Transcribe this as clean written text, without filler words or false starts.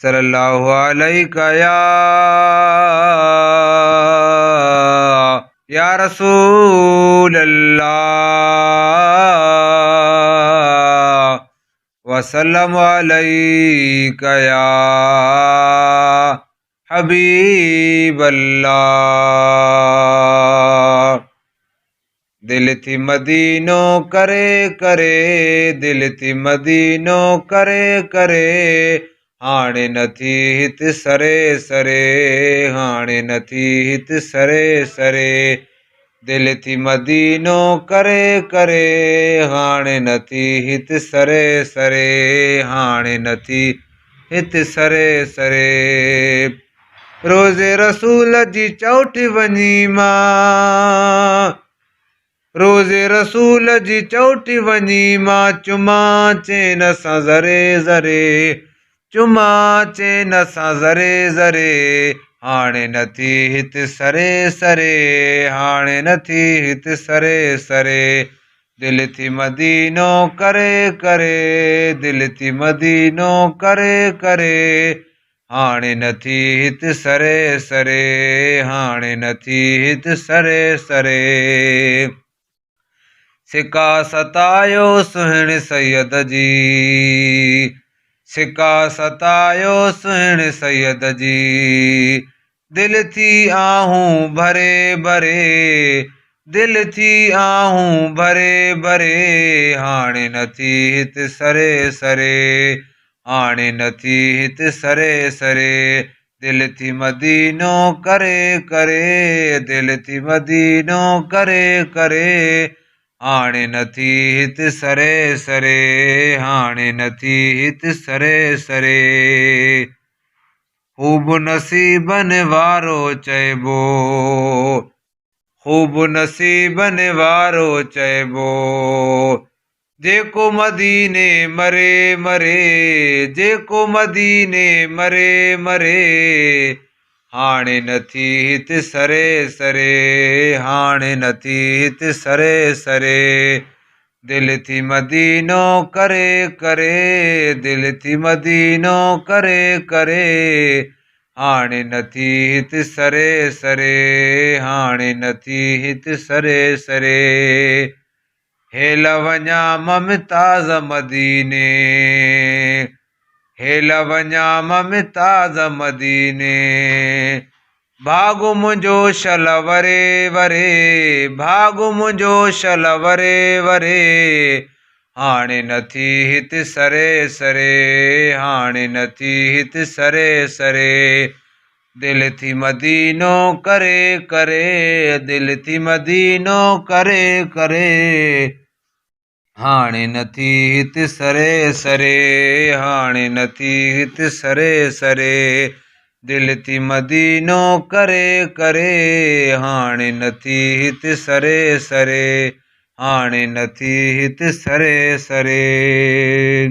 सल्लल्लाहु अलैका या रसूल अल्लाह वसल्लम अलैका या हबीब अल्लाह। दिल थी मदीनो करे करे, दिल थी मदीनो करे करे, हाणे नथी हित सरे सरे, हाणे नथी हित सरे सरे। दिल थी मदीनो करे करे, हाणे नथी हित सरे सरे, हाणे नथी हित सरे सरे। रोज़े रसूल जी चौठी वञी मां, रोज़े रसूल जी चौठी वञी मां, चुमा चेन सां ज़रे ज़रे, चुमा चेन सां ज़रे ज़रे, हाणे नथी हित सरे सरे, हाणे नथी हित सरे सरे। दिल थी मदीनो करे करे, दिल थी मदीनो करे करे, हाणे नथी हित सरे सरे, हाणे नथी हित सरे सरे। सिका सतायो सुहिण सैयद जी, सिका सतायो सुहिण सैयद जी, दिल थी आहूं भरे भरे, दिल थी आहूं भरे भरे, हाणे नथी हित सरे सरे, हाणे नथी हित सरे सरे। दिल थी मदीनो करे करे, दिल थी मदीनो करे करे, हाणे नथी हित सरे सरे, हाणे नथी हित सरे सरे। ख़ूब नसीबन वारो चइबो, ख़ूब नसीबन वारो चइबो, जेको मदीने मरे मरे, जेको मदीने मरे मरे, हाणे नथी हित सरे सरे, हाणे नथी हित सरे सरे। दिल थी मदीनो करे करे, दिल थी मदीनो करे करे, हाणे नथी हित सरे सरे, हाणे नथी हित सरे सरे। हेल वञा ममताज़ मदीने, हेल वञा ममताज़ मदीने, भागु मुंहिंजो शल वरे वरे, भागु मुंहिंजो शल वरे वरे, हाणे नथी हित सरे सरे, हाणे नथी हित सरे सरे। दिल थी मदीनो करे करे, दिल थी मदीनो करे करे, हाणे नथी हित सरे सरे, हाणे नथी हित सरे सरे। दिल थी मदीनो करे करे, हाणे नथी हित सरे सरे, हाणे नथी हित सरे सरे।